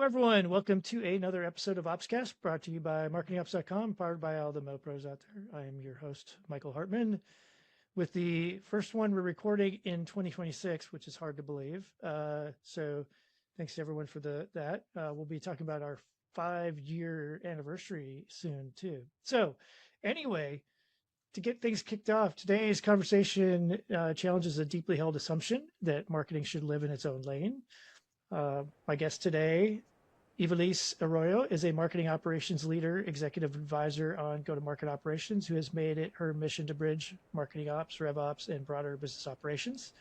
Hello, everyone. Welcome to another episode of OpsCast, brought to you by marketingops.com, powered by all the Mo pros out there. I am your host, Michael Hartmann. With the first one we're recording in 2026, which is hard to believe. So thanks to everyone for that. We'll be talking about our 5-year anniversary soon, too. So anyway, to get things kicked off, today's conversation challenges a deeply held assumption that marketing should live in its own lane. My guest today, Ivelisse Arroyo, is a marketing operations leader, executive advisor on go-to-market operations, who has made it her mission to bridge marketing ops, RevOps, and broader business operations.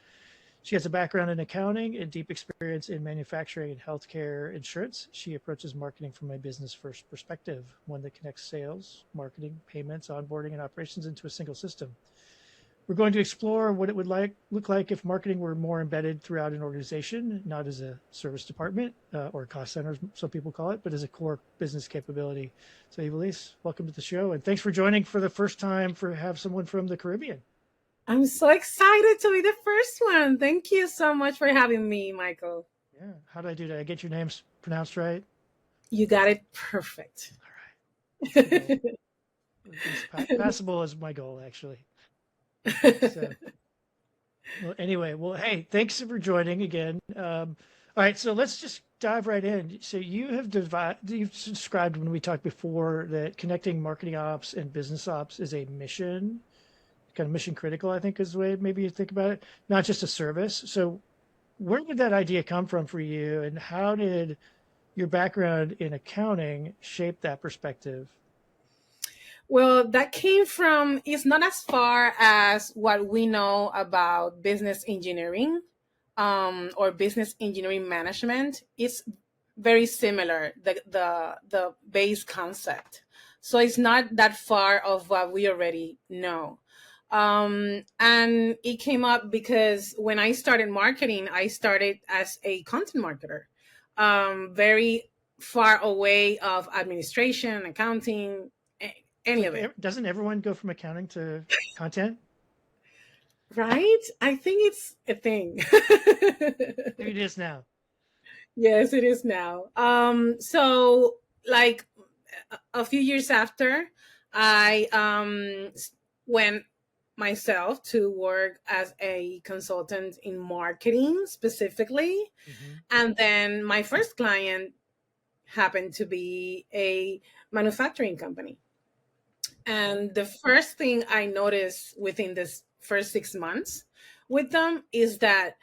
She has a background in accounting and deep experience in manufacturing and healthcare insurance. She approaches marketing from a business-first perspective, one that connects sales, marketing, payments, onboarding, and operations into a single system. We're going to explore what it would look like if marketing were more embedded throughout an organization, not as a service department or cost center, as some people call it, but as a core business capability. So, Ivelisse, welcome to the show, and thanks for joining for the first time have someone from the Caribbean. I'm so excited to be the first one. Thank you so much for having me, Michael. Yeah, how did I do? Did I get your names pronounced right? You got it perfect. All right. Passable is my goal, actually. So, well, anyway, hey, thanks for joining again. All right, so let's just dive right in. So you've described when we talked before that connecting marketing ops and business ops is a mission, kind of mission critical, I think is the way maybe you think about it, not just a service. So where did that idea come from for you, and how did your background in accounting shape that perspective? Well, that came from, it's not as far as what we know about business engineering or business engineering management. It's very similar, the base concept. So it's not that far of what we already know. And it came up because when I started marketing, I started as a content marketer, very far away of administration, accounting, any of it. Doesn't everyone go from accounting to content? Right? I think it's a thing. Maybe it is now. Yes, it is now. So like a few years after, I went myself to work as a consultant in marketing specifically. Mm-hmm. And then my first client happened to be a manufacturing company. And the first thing I noticed within this first 6 months with them is that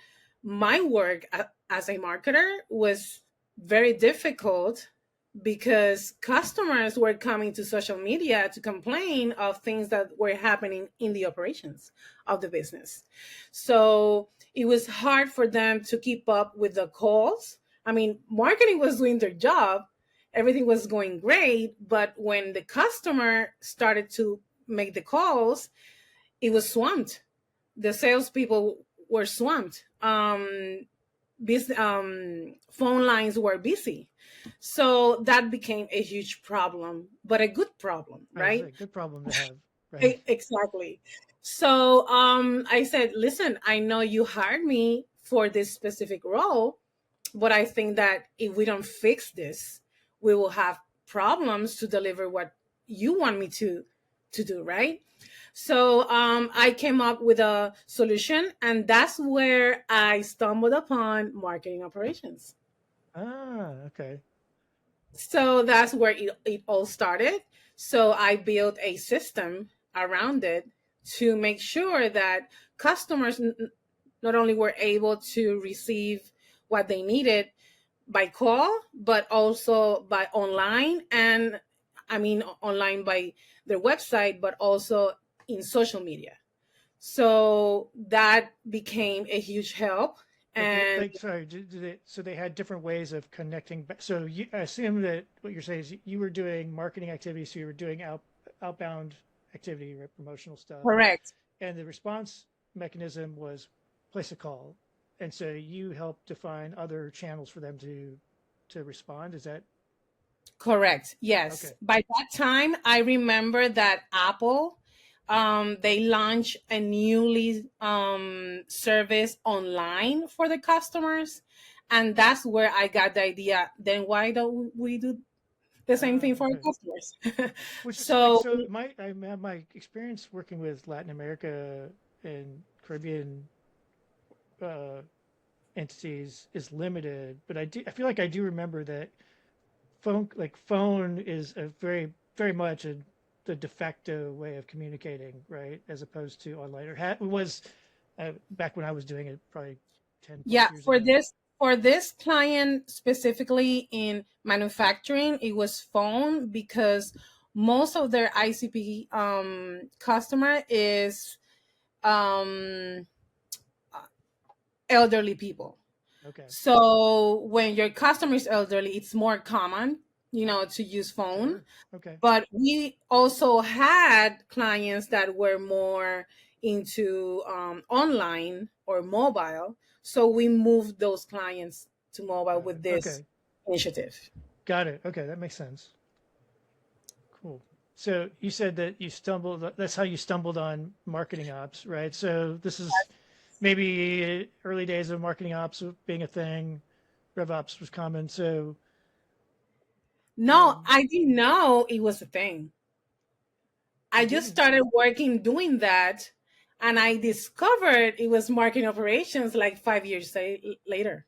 my work as a marketer was very difficult because customers were coming to social media to complain of things that were happening in the operations of the business. So it was hard for them to keep up with the calls. I mean, marketing was doing their job, everything was going great, but when the customer started to make the calls, it was swamped. The salespeople were swamped. Phone lines were busy. So that became a huge problem, but a good problem, right? A good problem to have. Right? Exactly. So I said, listen, I know you hired me for this specific role, but I think that if we don't fix this, we will have problems to deliver what you want me to do, right? So I came up with a solution, and that's where I stumbled upon marketing operations. Okay. So that's where it all started. So I built a system around it to make sure that customers not only were able to receive what they needed by call, but also by online, and I mean online by their website, but also in social media. So that became a huge help. And so they had different ways of connecting. So I assume that what you're saying is you were doing marketing activities, so you were doing outbound activity, right, promotional stuff. Correct. And the response mechanism was place a call. And so you helped define other channels for them to respond. Is that correct? Yes. Okay. By that time, I remember that Apple, they launched a newly service online for the customers, And that's where I got the idea. Then why don't we do the same thing for our Okay. customers? Which is like So so my experience working with Latin America and Caribbean uh, entities is limited, but I feel like I do remember that phone is a very much the de facto way of communicating, right, as opposed to online. It was back when I was doing it probably 10 plus yeah, years for ago. this client specifically in manufacturing, it was phone because most of their ICP customer is um, elderly people. Okay, So when your customer is elderly, it's more common, to use phone. sure. Okay, But we also had clients that were more into online or mobile. So we moved those clients to mobile got with it. this Okay, initiative. got it. Okay, that makes sense. Cool. So you said that that's how you stumbled on marketing ops, right? So this is maybe early days of marketing ops being a thing. RevOps was common. So, No, um, I didn't know it was a thing. I you just didn't. started working doing that, and I discovered it was marketing operations like 5 years later.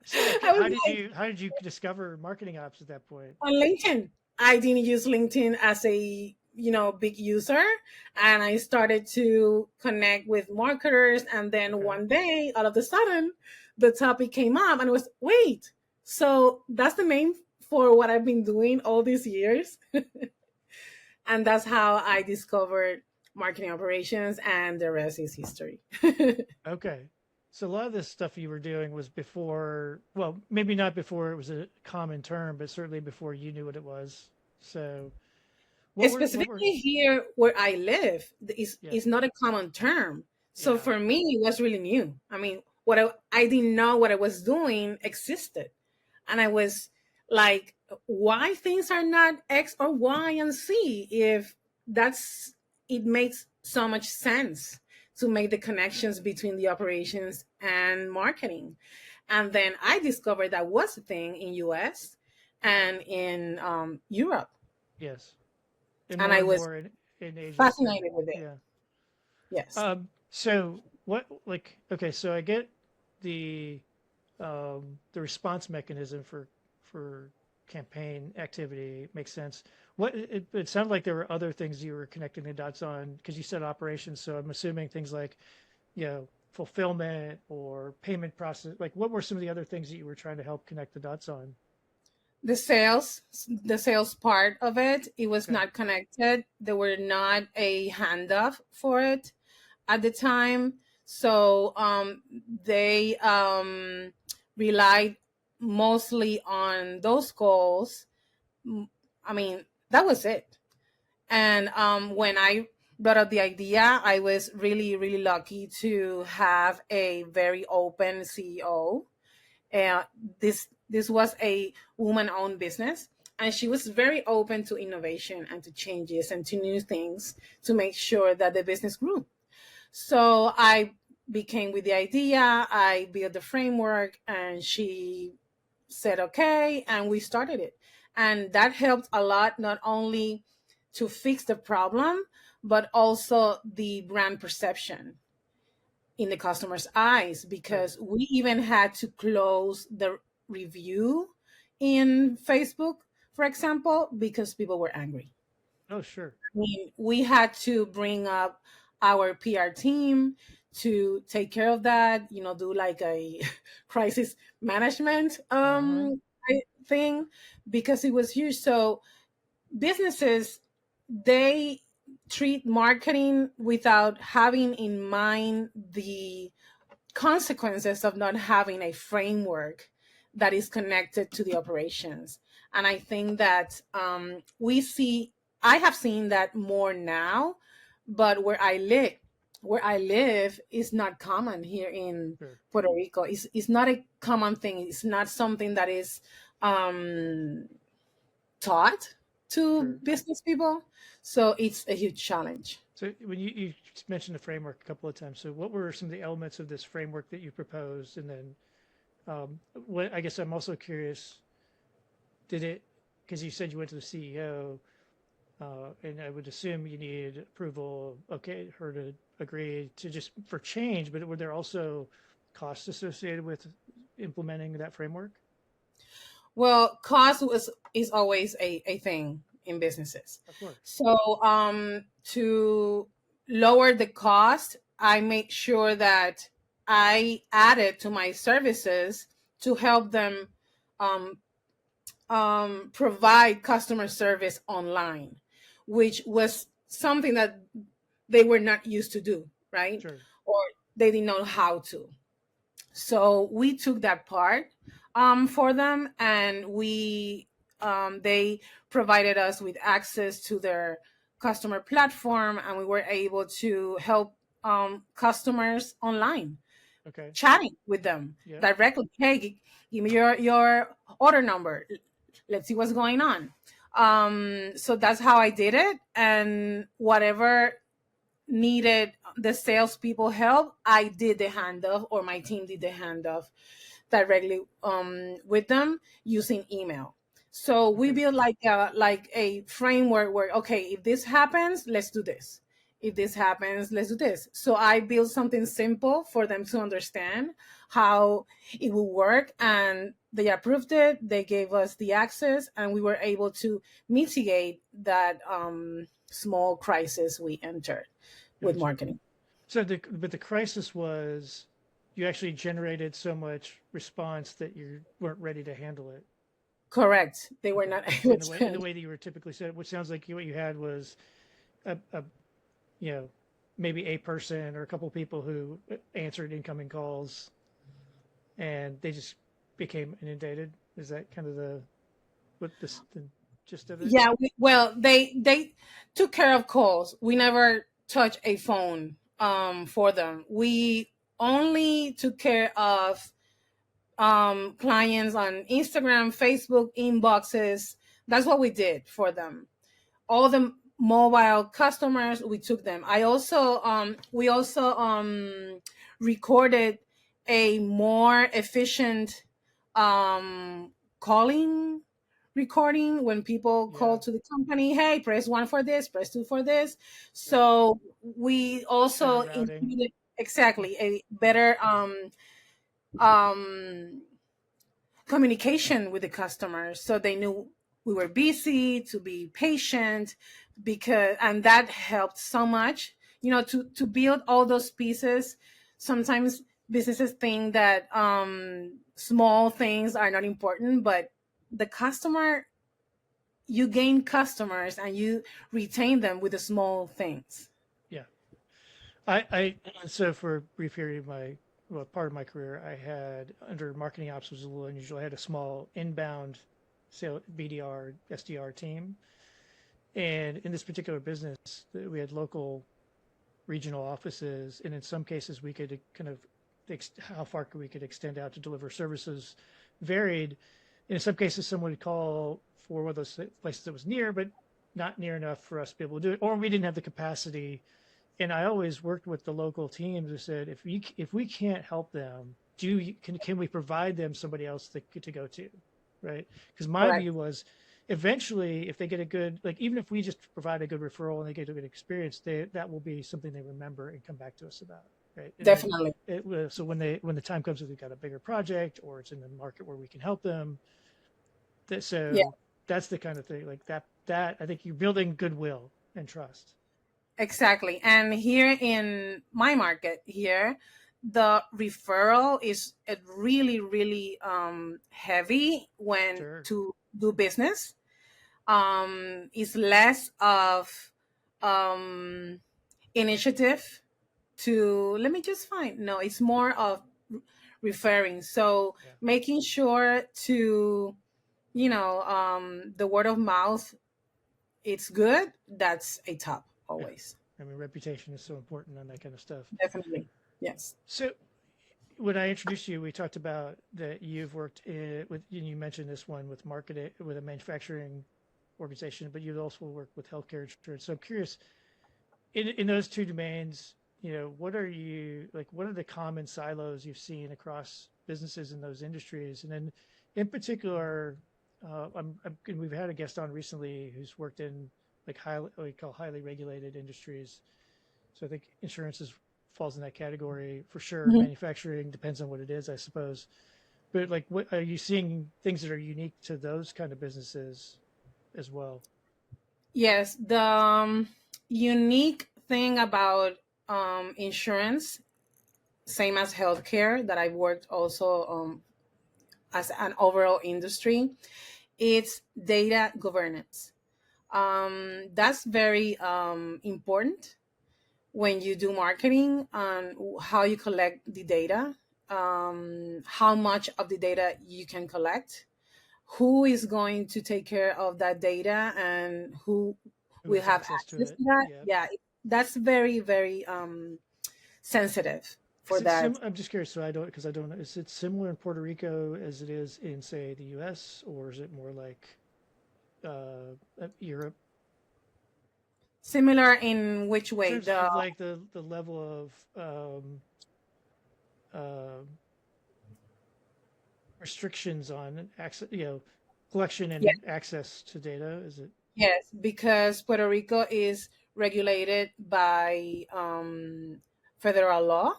So, okay, I was like, how did you discover marketing ops at that point? on LinkedIn. I didn't use LinkedIn as a big user, and I started to connect with marketers. And then Okay, one day, all of a sudden, the topic came up, and it was, wait, so that's the name for what I've been doing all these years. And that's how I discovered marketing operations, and the rest is history. okay. So a lot of this stuff you were doing was before, well, maybe not before it was a common term, but certainly before you knew what it was. So, what were, Specifically here where I live yeah, is not a common term. So yeah, for me, it was really new. I mean, I didn't know what I was doing existed, and I was like, why things are not X or Y and Z if that's it makes so much sense to make the connections between the operations and marketing. And then I discovered that was a thing in US and in Europe, yes, and I and was more in Asia too. fascinated with it. Yeah. Yes. So okay, so I get the response mechanism for campaign activity makes sense. It sounded like there were other things you were connecting the dots on because you said operations. So I'm assuming things like, fulfillment or payment process. Like, what were some of the other things that you were trying to help connect the dots on? The sales part of it, it was Okay. not connected. There were not a handoff for it at the time. So they relied mostly on those calls. I mean, that was it. And when I brought up the idea, I was really, really lucky to have a very open CEO. Uh, this was a woman-owned business, and she was very open to innovation and to changes and to new things to make sure that the business grew. So I became with the idea, I built the framework, and she said okay, and we started it. And that helped a lot, not only to fix the problem, but also the brand perception in the customer's eyes, Sure. because we even had to close the review in Facebook, for example, because people were angry. Oh, sure. We had to bring up our PR team to take care of that, do like a crisis management Uh-huh. thing, because it was huge. So businesses, they treat marketing without having in mind the consequences of not having a framework that is connected to the operations. And I think that I have seen that more now, but where I live is not common here in Sure. Puerto Rico. It's not a common thing. It's not something that is um, taught to Sure. business people. So it's a huge challenge. So when you mentioned the framework a couple of times, so what were some of the elements of this framework that you proposed? And then what I guess I'm also curious, did it, because you said you went to the CEO, and I would assume you needed approval, okay, her to agree to just for change, but were there also costs associated with implementing that framework? Well, is always a thing in businesses. Of course. So to lower the cost, I make sure that I added to my services to help them um, provide customer service online, which was something that they were not used to do, right? Sure. Or they didn't know how to. So we took that part for them, and they provided us with access to their customer platform, and we were able to help customers online, Okay. chatting with them Yeah. directly. Hey, give me your order number. Let's see what's going on. So that's how I did it, and whatever needed the salespeople help, I did the handoff, or my team did the handoff directly with them using email. So we Okay. built like a framework where, okay, if this happens, let's do this. If this happens, let's do this. So I built something simple for them to understand how it will work, and they approved it. They gave us the access, and we were able to mitigate that small crisis we entered with Gotcha. marketing. So but the crisis was you actually generated so much response that you weren't ready to handle it. Correct. They were Okay. not In able the to way handle. that you were typically said, which sounds like what you had was a you know maybe a person or a couple people who answered incoming calls, and they just became inundated. Is that kind of the gist of it? Yeah, well, they took care of calls. We never touched a phone for them. We only took care of clients on Instagram, Facebook, inboxes. That's what we did for them. All the mobile customers, we took them. We also recorded a more efficient calling recording when people Yeah. call to the company. Hey, press one for this, press two for this. Yep. So we Better also routing. included exactly a better um communication with the customers, so they knew we were busy, to be patient, because and that helped so much, to build all those pieces. Sometimes businesses think that small things are not important, but the customer, you gain customers and you retain them with the small things. Yeah. I so for a brief period of my well part of my career, I had under marketing ops was a little unusual. I had a small inbound sale BDR SDR team, and in this particular business, we had local regional offices, and in some cases, we could kind of how far we could extend out to deliver services varied. In some cases, someone would call for one of those places that was near, but not near enough for us to be able to do it, or we didn't have the capacity. And I always worked with the local teams who said, if we can't help them, can we provide them somebody else to go to, right? Because my Correct. view was, eventually, if they get a good even if we just provide a good referral and they get a good experience, that will be something they remember and come back to us about, right? And then Definitely. so when the time comes that they've got a bigger project or it's in the market where we can help them, Yeah. so that's the kind of thing like that I think you're building goodwill and trust. Exactly. And here in my market here, the referral is really, really heavy when Sure. to do business. It's less of um, initiative to let me just find. No, it's more of referring. So Yeah. making sure to, the word of mouth, it's good. That's a top Yeah. always. I mean, reputation is so important on that kind of stuff. Definitely. Yes. So when I introduced you, we talked about that you've worked with, and you mentioned this one with marketing, with a manufacturing organization, but you also work with healthcare insurance. So I'm curious, in those two domains, what are the common silos you've seen across businesses in those industries? And then in particular, we've had a guest on recently who's worked in like what we call highly regulated industries. So I think falls in that category for sure. Mhm. Manufacturing depends on what it is, I suppose. But like, what are you seeing things that are unique to those kind of businesses as well? Yes, the unique thing about insurance, same as healthcare, that I've worked also as an overall industry, it's data governance. That's very important when you do marketing on how you collect the data, how much of the data you can collect, who is going to take care of that data, and who Who will has have access to access it? to that. Yeah. Yeah, that's very, very sensitive for that. I'm just curious, so because I don't know. Is it similar in Puerto Rico as it is in, say, the U.S., or is it more like Europe? Similar in which In way? terms of like the level of uh, restrictions on access, collection Yes, and access to data, is it yes, because Puerto Rico is regulated by federal law.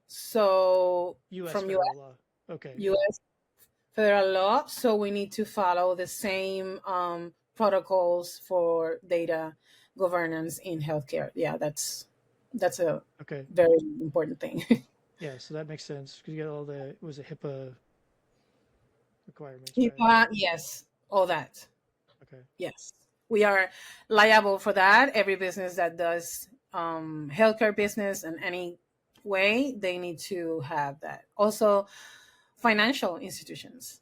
So U.S. from federal law? Okay, yeah, US federal law, so we need to follow the same protocols for data governance in healthcare. Yeah, that's a okay, very important thing. yeah. So that makes sense because you got all the it was a HIPAA requirements, right? HIPAA, yes, all that. Okay, Yes, we are liable for that. Every business that does healthcare business in any way, they need to have that. Also, financial institutions,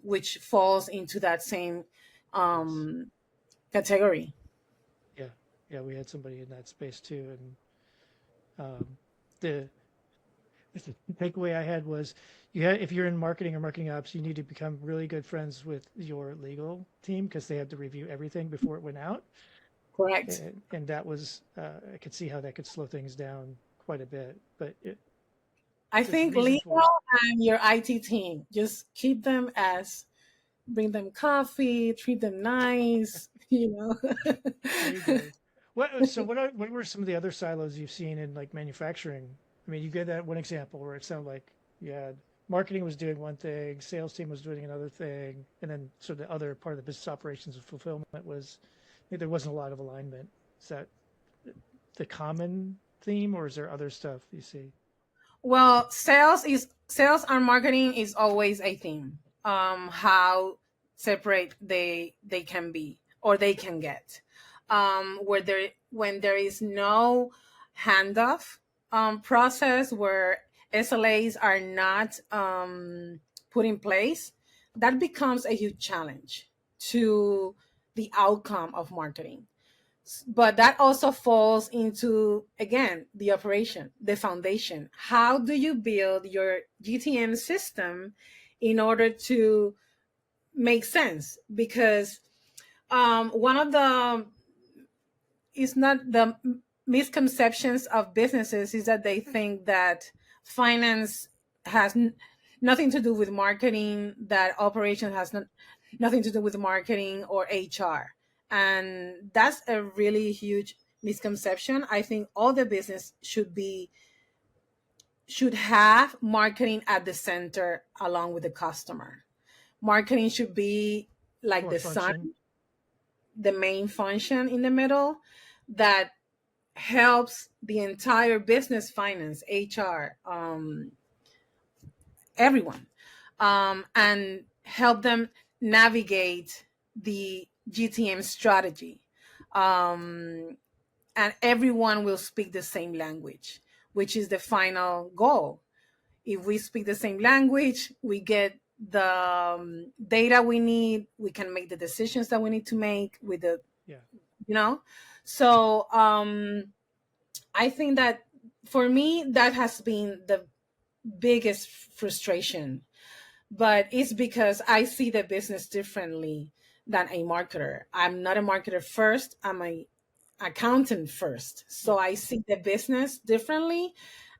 which falls into that same yes, um, category. yeah, yeah. We had somebody in that space too, and the takeaway I had was if you're in marketing or marketing ops, you need to become really good friends with your legal team because they had to review everything before it went out. Correct. And that was I could see how that could slow things down quite a bit. But I there's a think reason for legal it. and your IT team, just keep them as, bring them coffee, treat them nice, you know. There you go. What were some of the other silos you've seen in like manufacturing? I mean, you gave that one example where it sounded like you had marketing was doing one thing, sales team was doing another thing, and then sort of the other part of the business operations and fulfillment was there wasn't a lot of alignment. Is that the common theme, or is there other stuff you see? Well, sales and marketing is always a theme. How separate they can be or they can get. Where there when there is no handoff process, where SLAs are not put in place, that becomes a huge challenge to the outcome of marketing. But that also falls into, again, the operation, the foundation. How do you build your GTM system in order to make sense? Because one of the is not the misconceptions of businesses is that they think that finance has nothing to do with marketing, that operation has nothing to do with marketing or HR. And that's a really huge misconception. I think all the business should have marketing at the center along with the customer. Marketing should be like Core the sun, function. the main function in the middle that helps the entire business, finance, HR, everyone, and help them navigate the GTM strategy. Um, and everyone will speak the same language, which is the final goal. If we speak the same language, we get the data we need, we can make the decisions that we need to make with the, Yeah. you know. So I think that for me, that has been the biggest frustration, but it's because I see the business differently than a marketer. I'm not a marketer first. I'm a accountant first. So I see the business differently.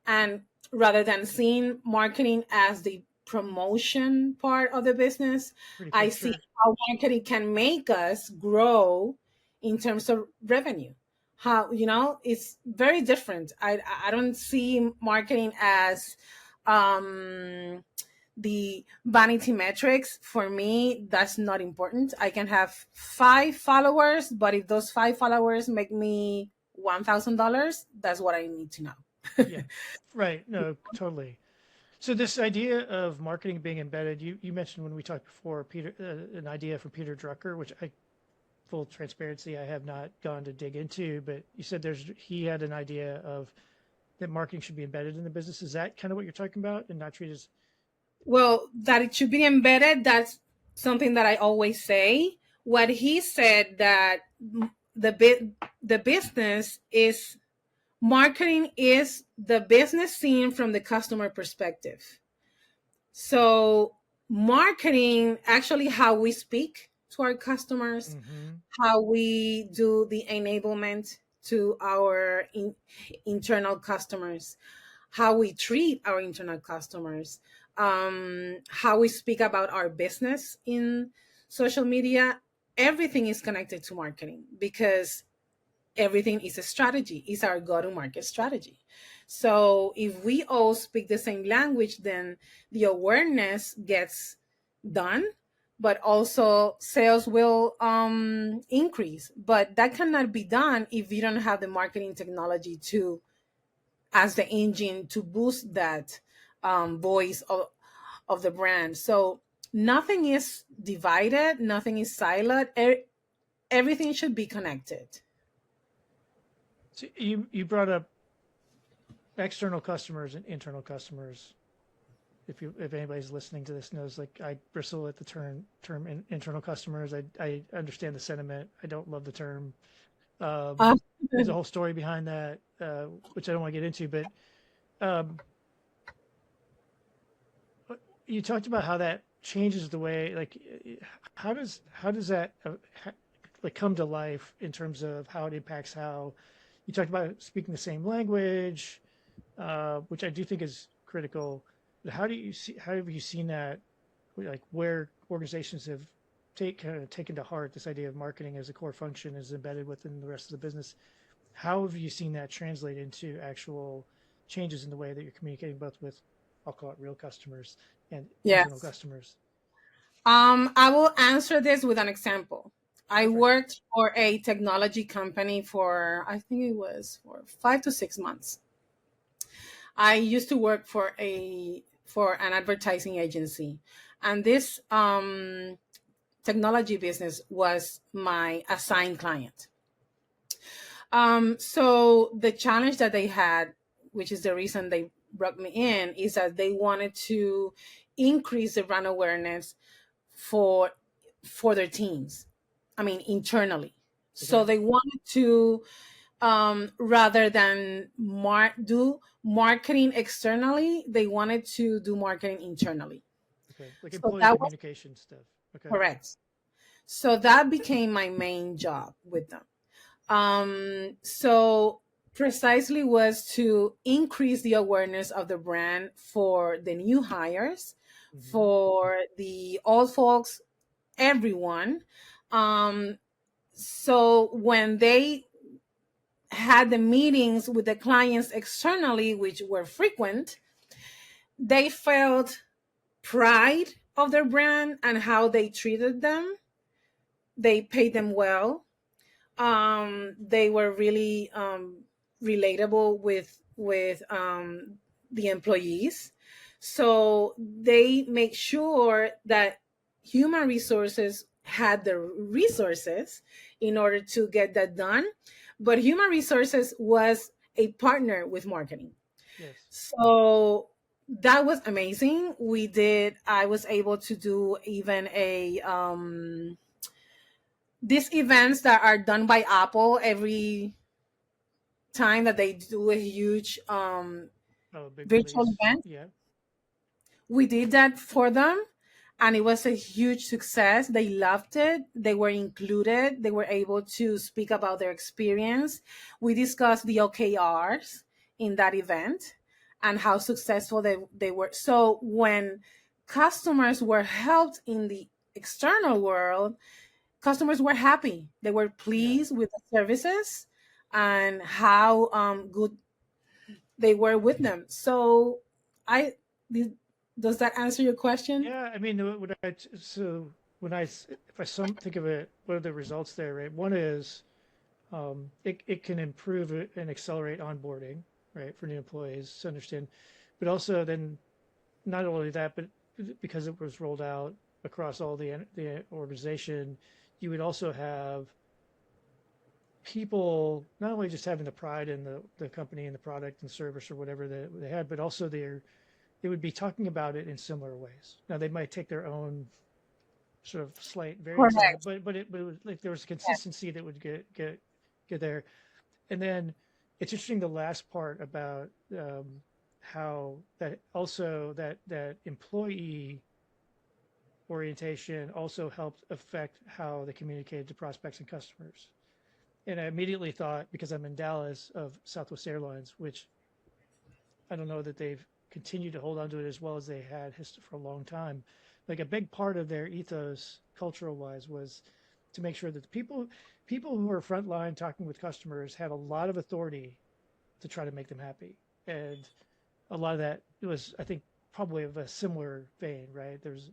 And rather than seeing marketing as the promotion part of the business, Pretty I cool. see Sure. how marketing can make us grow in terms of revenue. How, it's very different. I don't see marketing as um the vanity metrics. For me, that's not important. I can have 5 followers, but if those 5 followers make me $1,000, that's what I need to know. Yeah. Right. No, totally. So this idea of marketing being embedded, you mentioned when we talked before, Peter, an idea from Peter Drucker, which I, full transparency, I have not gone to dig into, but you said he had an idea of that marketing should be embedded in the business. Is that kind of what you're talking about, and not treated as? Well, that it should be embedded, that's something that I always say. What he said, that the business is marketing is the business seen from the customer perspective. So marketing, actually how we speak to our customers, Mm-hmm. how we do the enablement to our internal customers, how we treat our internal customers, how we speak about our business in social media, everything is connected to marketing, because everything is a strategy, is our go-to-market strategy. So if we all speak the same language, then the awareness gets done, but also sales will increase. But that cannot be done if you don't have the marketing technology to as the engine to boost that voice of the brand. So nothing is divided, nothing is siloed. Everything should be connected. So you brought up external customers and internal customers. If anybody's listening to this knows, like, I bristle at the internal customers. I understand the sentiment. I don't love the term. Uh, There's a whole story behind that, which I don't want to get into. But um, you talked about how that changes the way, like, how does that like come to life in terms of how it impacts how you talked about speaking the same language, which I do think is critical. But how have you seen that, like, where organizations have kind of taken to heart this idea of marketing as a core function is embedded within the rest of the business? How have you seen that translate into actual changes in the way that you're communicating, both with, I'll call it, real customers and internal yes. customers? I will answer this with an example. I Go for it. worked for a technology company for, I think it was for 5 to 6 months. I used to work for an advertising agency, and this technology business was my assigned client. So the challenge that they had, which is the reason they brought me in, is that they wanted to increase the brand awareness for their teams. I mean, internally. So Okay. they wanted to, rather than do marketing externally, they wanted to do marketing internally. Okay. Like So employee that was communication stuff. Okay. correct. So that became my main job with them. So precisely was to increase the awareness of the brand for the new hires, Mm-hmm. for the old folks, everyone. Um, so when they had the meetings with the clients externally, which were frequent, they felt pride of their brand and how they treated them. They paid them well. They were really relatable with the employees. So they make sure that human resources had the resources in order to get that done. But human resources was a partner with marketing. Yes. So that was amazing. I was able to do even these events that are done by Apple every time that they do a huge Oh, big virtual release. event. Yeah. We did that for them, and it was a huge success. They loved it. They were included. They were able to speak about their experience. We discussed the OKRs in that event and how successful they were. So when customers were helped in the external world, customers were happy. They were Yeah. pleased with the services and how good they were with them. So I does that answer your question? Yeah, I mean, so when if I think of it, what are the results there, right? One is it can improve and accelerate onboarding, right, for new employees to understand, but also then not only that, but because it was rolled out across all the organization, you would also have people not only just having the pride in the company and the product and service or whatever that they had, but also they would be talking about it in similar ways. Now they might take their own sort of slight variance on it, Correct. but it was like there was a consistency that would get there. And then it's interesting the last part about how that also that employee orientation also helped affect how they communicated to prospects and customers. And I immediately thought, because I'm in Dallas, of Southwest Airlines, which I don't know that they've continued to hold on to it as well as they had for a long time. Like a big part of their ethos, cultural wise, was to make sure that the people who are frontline talking with customers had a lot of authority to try to make them happy, and a lot of that was, I think, probably of a similar vein, right? There's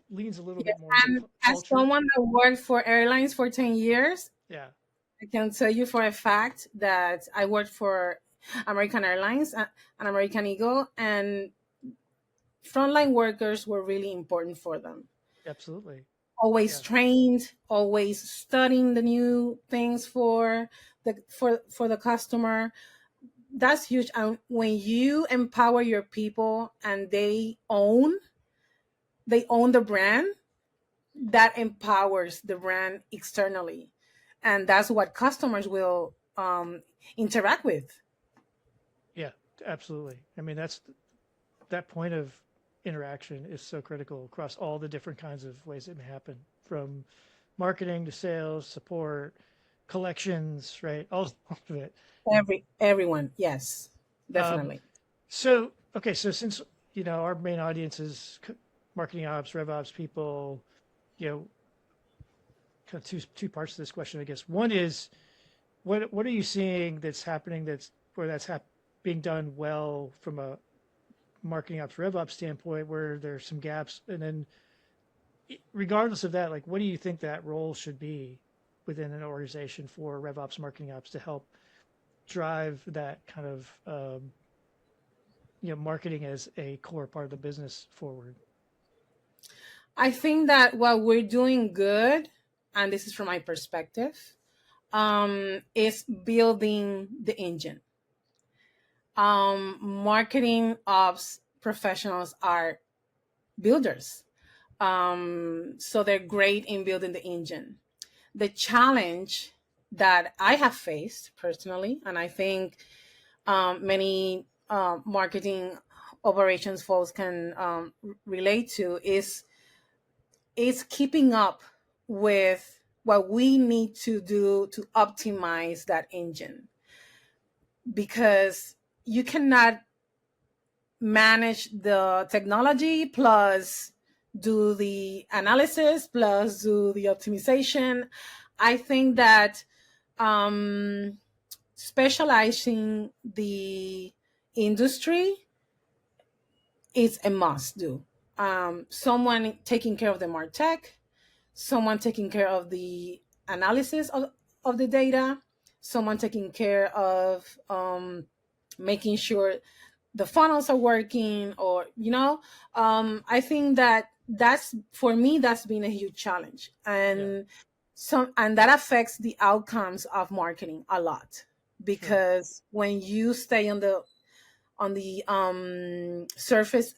leans a little Yes. bit more into And as culture. someone that worked for airlines for 10 years, Yeah, I can tell you for a fact that I worked for American Airlines and American Eagle, and frontline workers were really important for them. absolutely. Always Yeah, trained, always studying the new things for the customer. That's huge. And when you empower your people and they own the brand, that empowers the brand externally, and that's what customers will interact with. yeah, absolutely. I mean, that point of interaction is so critical across all the different kinds of ways it may happen, from marketing to sales, support, collections, right? All of it. Everyone, yes, Um, definitely. so, okay, so since our main audience is marketing ops, RevOps people, you know, kind of two parts to this question, I guess. One is what are you seeing that's happening being done well from a marketing ops RevOps standpoint, where there's some gaps, and then regardless of that, like what do you think that role should be within an organization for RevOps marketing ops to help drive that kind of marketing as a core part of the business forward? I think that what we're doing good, and this is from my perspective, is building the engine. Marketing ops professionals are builders. So they're great in building the engine. The challenge that I have faced personally, and I think many marketing operations folks can relate to, is keeping up with what we need to do to optimize that engine, because you cannot manage the technology plus do the analysis plus do the optimization. I think that um, specializing the industry is a must do. Someone taking care of the martech, someone taking care of the analysis of the data, someone taking care of making sure the funnels are working, or I think that's, for me, that's been a huge challenge, Yeah, and that affects the outcomes of marketing a lot, sure. because when you stay on the surface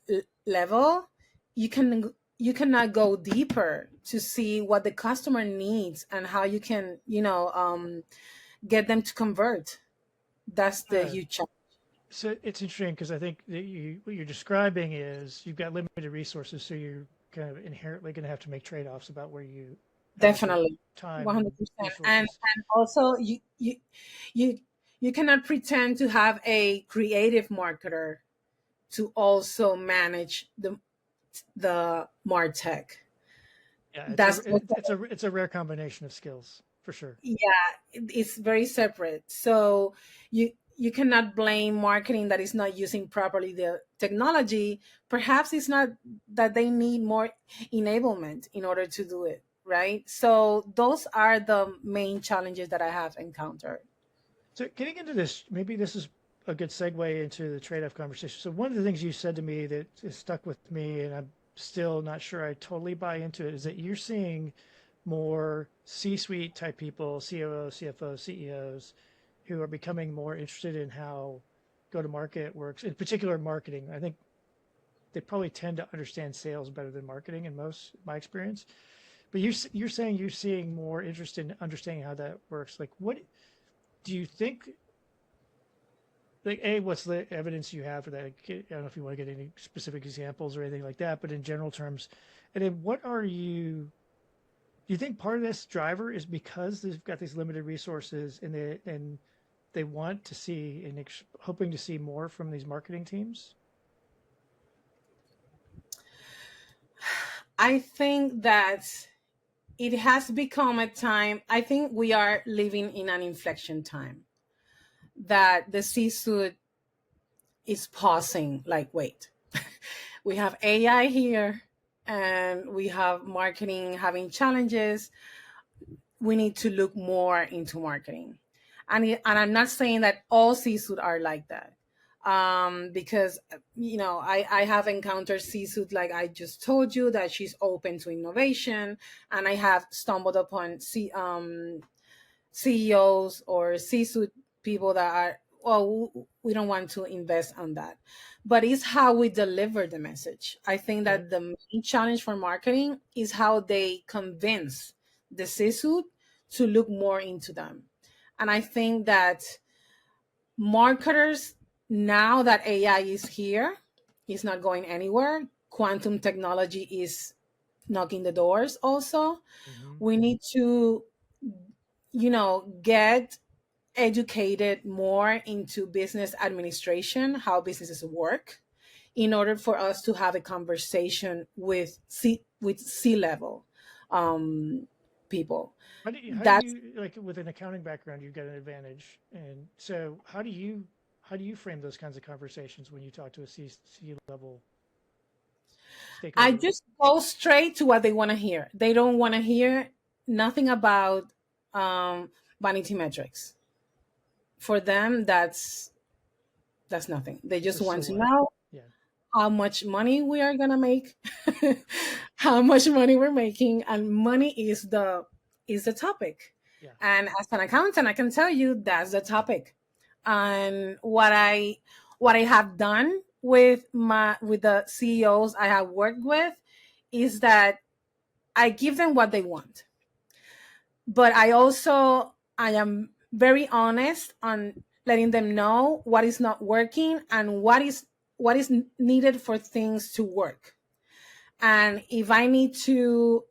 level, you cannot go deeper to see what the customer needs and how you can get them to convert. That's the Uh, huge challenge. so it's interesting because I think that what you're describing is you've got limited resources, so kind of inherently going to have to make trade-offs about where you allocate Definitely, time and 100%. And resources. also you you cannot pretend to have a creative marketer to also manage the martech. Yeah, That's also, it's a rare combination of skills for sure. yeah, it's very separate. So you cannot blame marketing that is not using properly the technology. Perhaps it's not that they need more enablement in order to do it, right? So those are the main challenges that I have encountered. So getting into this, maybe this is a good segue into the trade-off conversation. So one of the things you said to me that is stuck with me, and I'm still not sure I totally buy into it, is that you're seeing more C-suite type people, COOs, CFOs, CEOs, who are becoming more interested in how go-to-market works, in particular marketing. I think they probably tend to understand sales better than marketing in my experience. But you're saying you're seeing more interest in understanding how that works. Like, what do you think? Like, what's the evidence you have for that? I don't know if you want to get any specific examples or anything like that, but in general terms, and then what are you? Do you think part of this driver is because they've got these limited resources and they want to see and hoping to see more from these marketing teams? I think that it has become a time, I think we are living in an inflection time that the C-suite is pausing, like, wait, we have AI here and we have marketing having challenges. We need to look more into marketing. And I'm not saying that all C-suite are like that. Because I have encountered C-suite, like I just told you, that she's open to innovation, and I have stumbled upon CEOs or C-suite people that are, well, we don't want to invest on that. But it's how we deliver the message. I think Okay. that the main challenge for marketing is how they convince the C-suite to look more into them. And I think that marketers, now that AI is here, is not going anywhere. Quantum technology is knocking the doors also. Mm-hmm. We need to, get educated more into business administration, how businesses work, in order for us to have a conversation with C level people. How do That's you like with an accounting background, you've got an advantage. And so how do you frame those kinds of conversations when you talk to a C level I stakeholder? just go straight to what they want to hear. They don't want to hear nothing about um, vanity metrics. For them, that's nothing. They just The so want to what? know Yeah. how much money we are gonna make, how much money we're making, and money is the topic. Yeah. And as an accountant, I can tell you that's the topic. And what I have done with the CEOs I have worked with is that I give them what they want, but I am very honest on letting them know what is not working and what is needed for things to work. And if I need to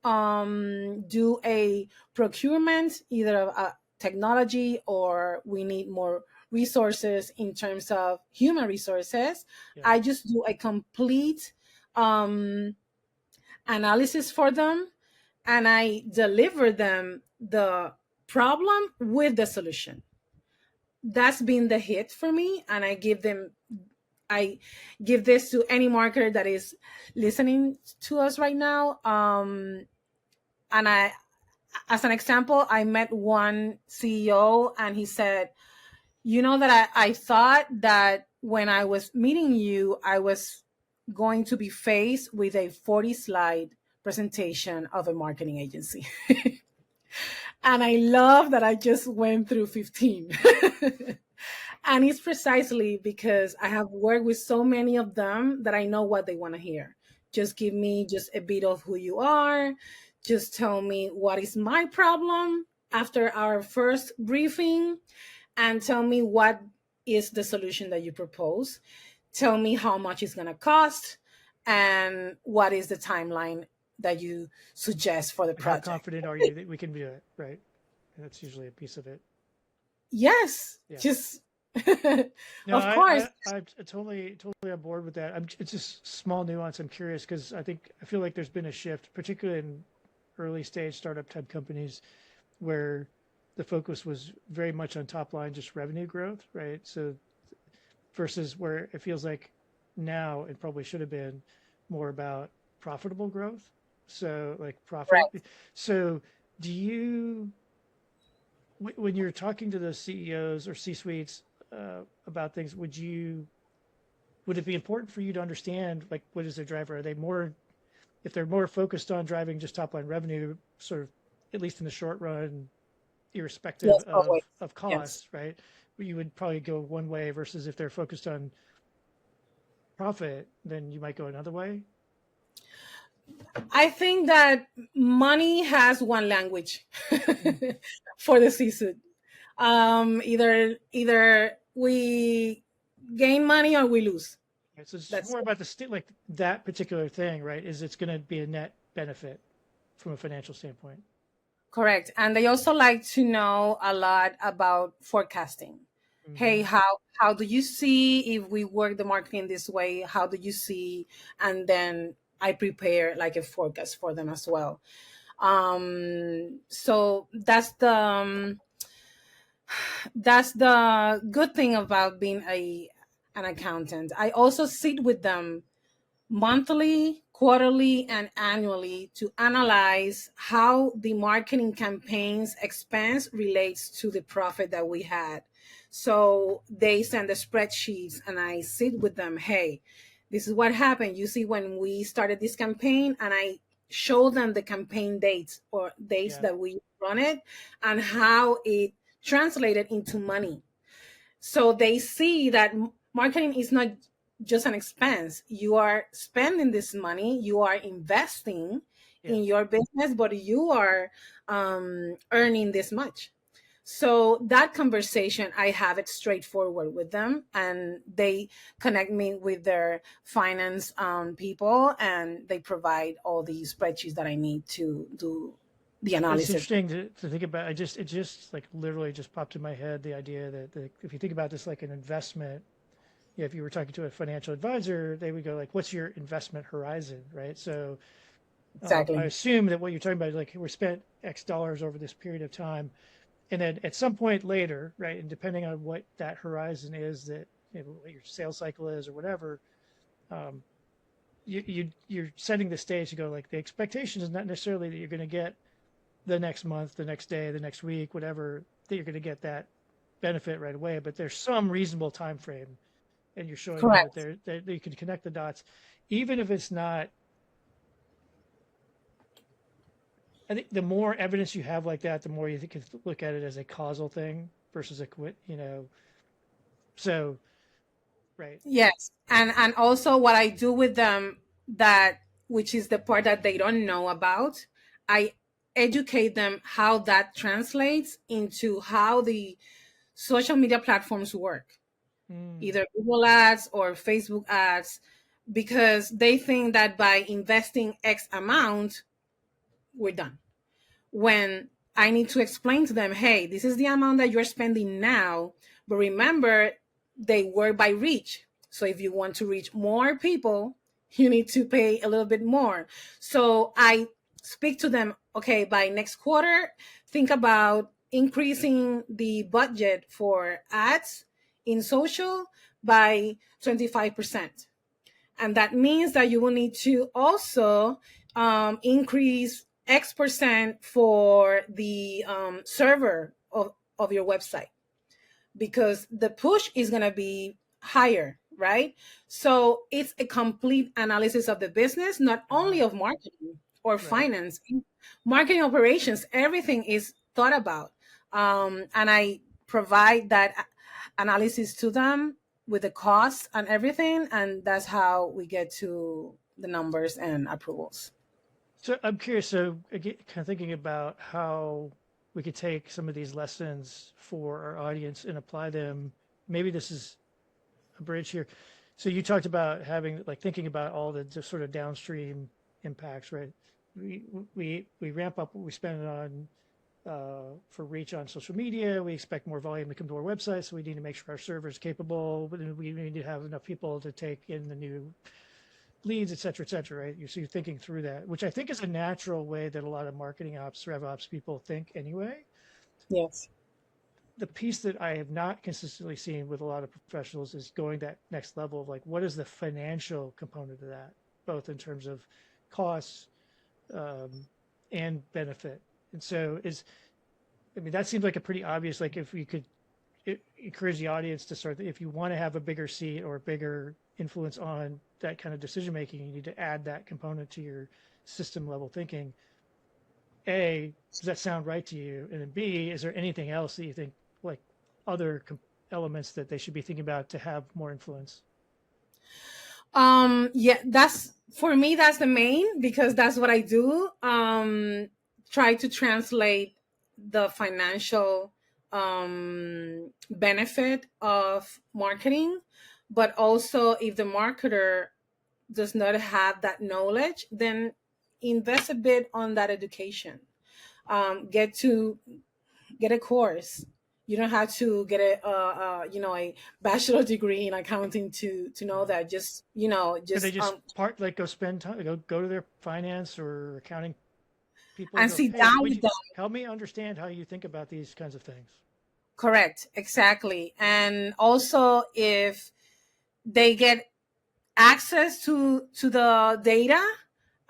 do a procurement, either of technology, or we need more resources in terms of human resources, Yeah. I just do a complete um, analysis for them, and I deliver them the problem with the solution. That's been the hit for me, and I give this to any marketer that is listening to us right now. And as an example, I met one CEO, and he said, that I thought that when I was meeting you, I was going to be faced with a 40-slide presentation of a marketing agency. And I love that I just went through 15. And it's precisely because I have worked with so many of them that I know what they want to hear. Just give me just a bit of who you are. Just tell me what is my problem after our first briefing, and tell me what is the solution that you propose. Tell me how much it's going to cost, and what is the timeline that you suggest for the Like, how project. confident are you that we can do it, right? And that's usually a piece of it. Yes, Yeah. just No, of course. I'm totally on board with that. It's just small nuance. I'm curious because I feel like there's been a shift, particularly in early stage startup type companies, where the focus was very much on top line, just revenue growth, right? So versus where it feels like now it probably should have been more about profitable growth. So like profit. Right. So do you when you're talking to those CEOs or C-suites about things, would it be important for you to understand like what is their driver? Are they more if they're more focused on driving just top line revenue, sort of at least in the short run, irrespective Yes, always. of Yes. costs, right? You would probably go one way versus if they're focused on profit, then you might go another way. I think that money has one language Mm. for the C-suite. Either we gain money or we lose. Right, so it's That's more about the state, like that particular thing, right? Is it's going to be a net benefit from a financial standpoint. correct. And they also like to know a lot about forecasting. Hey, Mm-hmm. how do you see if we work the marketing this way? How do you see? And then I prepare like a forecast for them as well. So that's the good thing about being a an accountant. I also sit with them monthly, quarterly, and annually to analyze how the marketing campaign's expense relates to the profit that we had. So they send the spreadsheets and I sit with them. Hey, this is what happened. You see, when we started this campaign, and I show them the campaign dates or dates Yeah. that we run it and how it translated into money. So they see that marketing is not just an expense. You are spending this money, you are investing Yeah. in your business, but you are earning this much. So that conversation, I have it straightforward with them, and they connect me with their finance people, and they provide all the spreadsheets that I need to do the It's analysis. interesting to think about. It just like literally just popped in my head the idea that if you think about this like an investment, yeah, if you were talking to a financial advisor, they would go like, "What's your investment horizon?" Right? So I Exactly. assume that what you're talking about is like we're spent X dollars over this period of time, and then at some point later, right, and depending on what that horizon is, that what your sales cycle is or whatever, um, you're setting the stage to go like the expectation is not necessarily that you're going to get the next month, the next day, the next week, whatever, that you're going to get that benefit right away, but there's some reasonable time frame, and you're showing them that Correct. that you can connect the dots, even if it's not. I think the more evidence you have like that, the more you can look at it as a causal thing versus a so right. Yes. And also what I do with them, that which is the part that they don't know about, I educate them how that translates into how the social media platforms work, Mm, either Google ads or Facebook ads, because they think that by investing X amount, we're done. When I need to explain to them, hey, this is the amount that you're spending now, but remember, they work by reach. So if you want to reach more people, you need to pay a little bit more. So I speak to them, okay, by next quarter, think about increasing the budget for ads in social by 25%. And that means that you will need to also increase X% for the server of your website, because the push is going to be higher, right? So it's a complete analysis of the business, not only of marketing or right. finance, marketing operations, everything is thought about. And I provide that analysis to them with the costs and everything. And that's how we get to the numbers and approvals. So I'm curious. So again, kind of thinking about how we could take some of these lessons for our audience and apply them. Maybe this is a bridge here. So you talked about having like thinking about all the just sort of downstream impacts, right? We ramp up what we spend on for reach on social media. We expect more volume to come to our website, so we need to make sure our server is capable. But we need to have enough people to take in the new leads, et cetera, right? So you're thinking through that, which I think is a natural way that a lot of marketing ops, RevOps people think anyway. Yes. The piece that I have not consistently seen with a lot of professionals is going that next level of like, what is the financial component of that, both in terms of costs and benefit. And so I mean, that seems like a pretty obvious, like if you could encourage the audience to start, if you want to have a bigger seat or a bigger influence on that kind of decision making, you need to add that component to your system level thinking. A, does that sound right to you? And then B, is there anything else that you think like other elements that they should be thinking about to have more influence? Yeah, that's for me, that's the main, because that's what I do. Try to translate the financial benefit of marketing, but also if the marketer does not have that knowledge, then invest a bit on that education. Get a course. You don't have to get a bachelor degree in accounting to know that. Just Could they just go spend time, go to their finance or accounting people and and go, sit hey, down would with you them. help me understand how you think about these kinds of things? Correct, exactly. And also, if they get access to the data,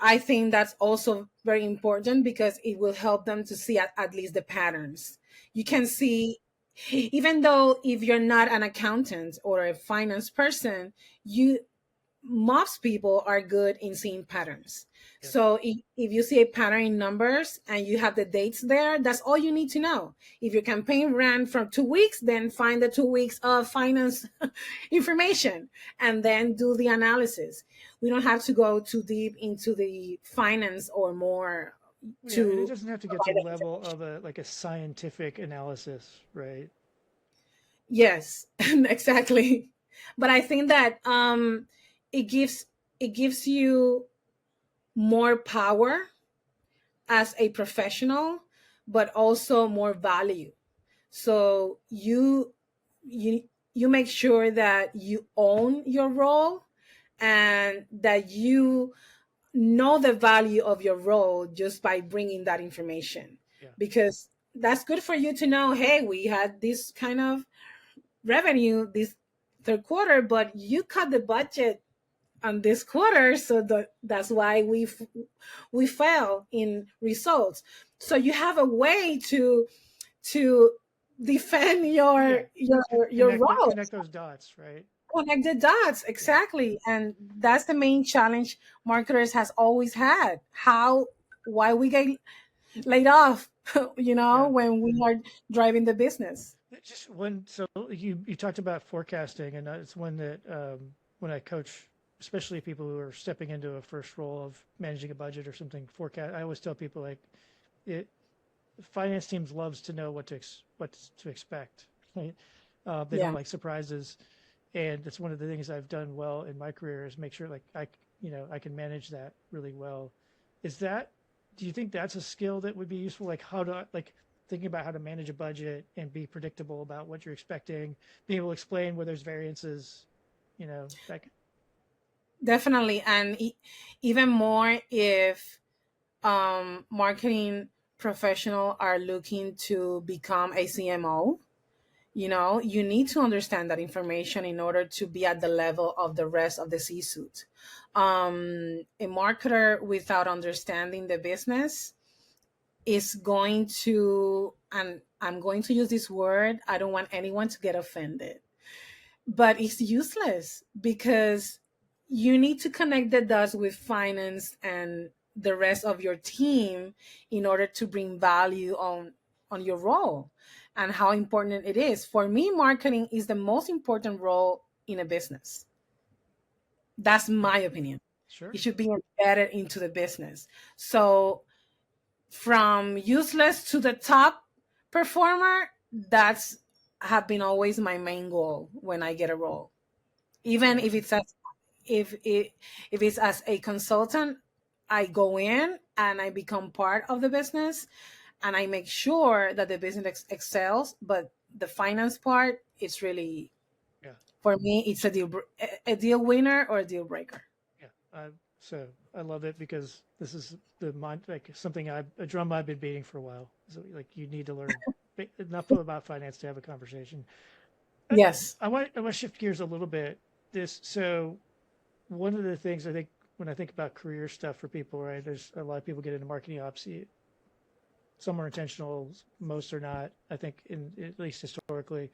I think that's also very important because it will help them to see at least the patterns. You can see, even though if you're not an accountant or a finance person, you most people are good in seeing patterns. Yeah. So if you see a pattern in numbers and you have the dates there, that's all you need to know. If your campaign ran from 2 weeks, then find the 2 weeks of finance information and then do the analysis. We don't have to go too deep into the finance or more Yeah, and it to doesn't have to get to provide the the level information. of a scientific analysis, right? Yes, exactly. But I think that it gives it gives you more power as a professional, but also more value. So you you make sure that you own your role and that you know the value of your role just by bringing that information, Yeah. because that's good for you to know, hey, we had this kind of revenue this third quarter, but you cut the budget on this quarter, so that's why we fell in results. So you have a way to defend Yeah. your role, Connect those dots, right? connect the dots, Yeah. exactly. And that's the main challenge marketers has always had. Why we get laid off, Yeah. when we are driving the business. Just one. So you talked about forecasting, and it's one that when I coach, especially people who are stepping into a first role of managing a budget or something, forecast. I always tell people like, it. Finance teams loves to know what to expect. Right? They don't Yeah. like surprises, and it's one of the things I've done well in my career is make sure like I can manage that really well. Is that Do you think that's a skill that would be useful? Like how to like thinking about how to manage a budget and be predictable about what you're expecting, being able to explain where there's variances, that. Definitely. And even more if marketing professional are looking to become a CMO, you need to understand that information in order to be at the level of the rest of the C-suite. A marketer without understanding the business is going to, and I'm going to use this word, I don't want anyone to get offended, but it's useless because you need to connect the dots with finance and the rest of your team in order to bring value on your role and how important it is. For me, marketing is the most important role in a business. That's Yeah, my opinion. sure. It should be embedded into the business. So from useless to the top performer, that's have been always my main goal when I get a role. Even if Gotcha. it's as if it's as a consultant, I go in and I become part of the business, and I make sure that the business excels. But the finance part, it's really, Yeah. for me, it's a deal winner or a deal breaker. Yeah. So I love it because this is the mind, like something a drum I've been beating for a while. So like you need to learn enough about finance to have a conversation. I, Yes. I want to shift gears a little bit. So one of the things I think when I think about career stuff for people, right? There's a lot of people get into marketing ops. Some are intentional, most are not. I think in at least historically.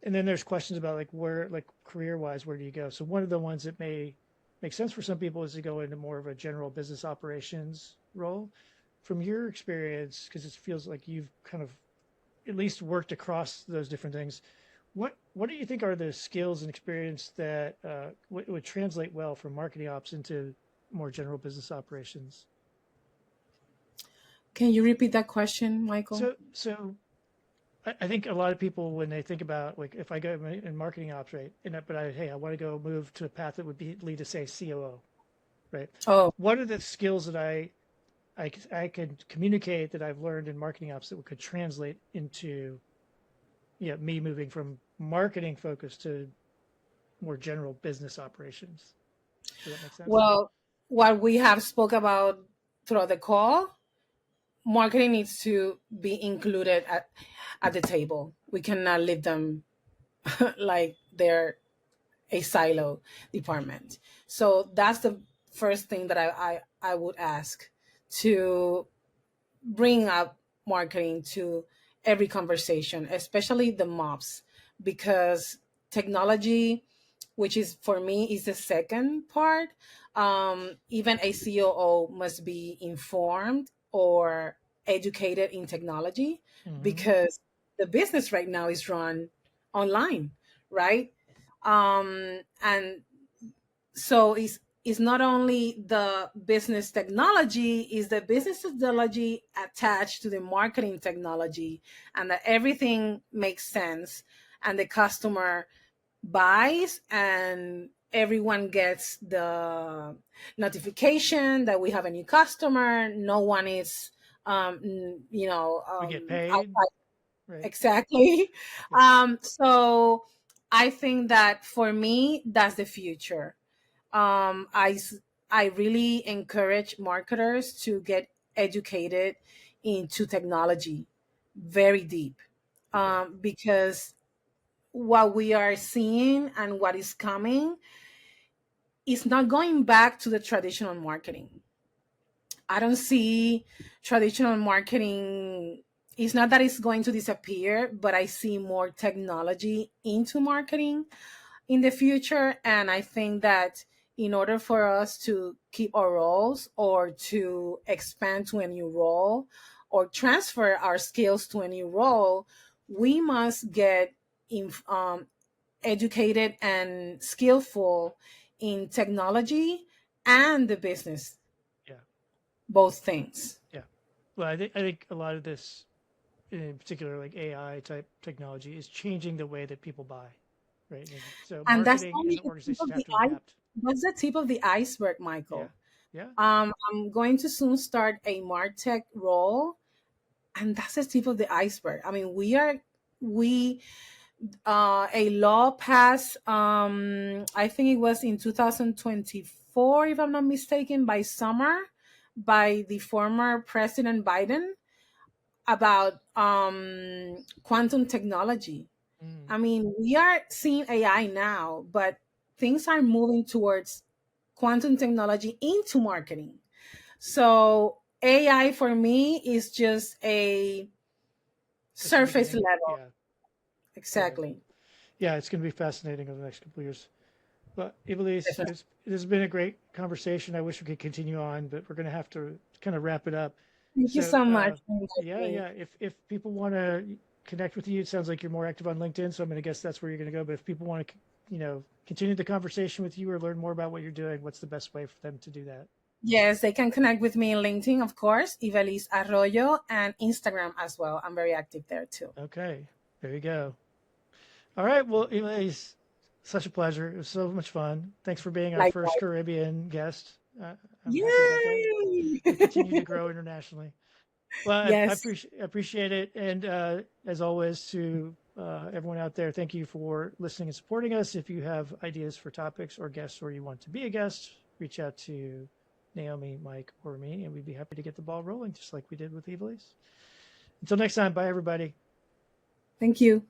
And then there's questions about like where, like career wise, where do you go? So one of the ones that may make sense for some people is to go into more of a general business operations role. From your experience, because it feels like you've kind of at least worked across those different things, what do you think are the skills and experience that would translate well from marketing ops into more general business operations? Can you repeat that question, Michael? So I think a lot of people when they think about like if I go in marketing ops, right, but hey, I want to go move to a path that would lead to say COO, right? Oh, What are the skills that I could communicate that I've learned in marketing ops that could translate into me moving from marketing focus to more general business operations? Does that make sense? well, what we have spoke about throughout the call, marketing needs to be included at the table. We cannot leave them like they're a silo department. So that's the first thing that I would ask, to bring up marketing to every conversation, especially the mobs, because technology, which is for me is the second part. Even a COO must be informed or educated in technology, Mm-hmm. because the business right now is run online, right? And so it's not only the business technology, is the business technology attached to the marketing technology, and that everything makes sense, and the customer buys, and everyone gets the notification that we have a new customer. No one is We get paid, outside. right? Exactly. Yeah, So I think that for me, that's the future. um, I, s- I really encourage marketers to get educated into technology very deep, yeah, because what we are seeing and what is coming is not going back to the traditional marketing. I don't see traditional marketing. It's not that it's going to disappear, but I see more technology into marketing in the future. And I think that in order for us to keep our roles, or to expand to a new role, or transfer our skills to a new role, we must get in, educated and skillful in technology and the business, yeah, both things. yeah. Well, I think a lot of this, in particular, like AI type technology, is changing the way that people buy, right? And so And that's marketing only and the tip organizations of have the to adapt. that's the tip of the iceberg, Yeah, Michael. yeah, I'm going to soon start a martech role, and that's the tip of the iceberg. I mean, we a law passed, I think it was in 2024, if I'm not mistaken, by summer, by the former President Biden, about quantum technology. mm, I mean, we are seeing AI now, but things are moving towards quantum technology into marketing. So AI for me is just a just the surface beginning. level. Yeah, right. Exactly. Yeah, it's going to be fascinating over the next couple of years. But Ivelisse, Definitely. this has been a great conversation. I wish we could continue on, but we're going to have to kind of wrap it up. Thank you So, so much for inviting yeah, me. yeah. If people want to connect with you, it sounds like you're more active on LinkedIn, so I'm going to guess that's where you're going to go. But if people want to, continue the conversation with you or learn more about what you're doing, what's the best way for them to do that? Yes, they can connect with me in LinkedIn, of course, Ivelisse Arroyo, and Instagram as well. I'm very active there too. Okay, there you go. All right. Well, Ivelisse, Such a pleasure. It was so much fun. Thanks for being our first Likewise. Caribbean guest. I'm happy that Yay! we continue to grow internationally. Well, I Yes. appreciate it. And as always, to everyone out there, thank you for listening and supporting us. If you have ideas for topics or guests, or you want to be a guest, reach out to Naomi, Mike, or me, and we'd be happy to get the ball rolling, just like we did with Ivelisse. Until next time, bye, everybody. Thank you.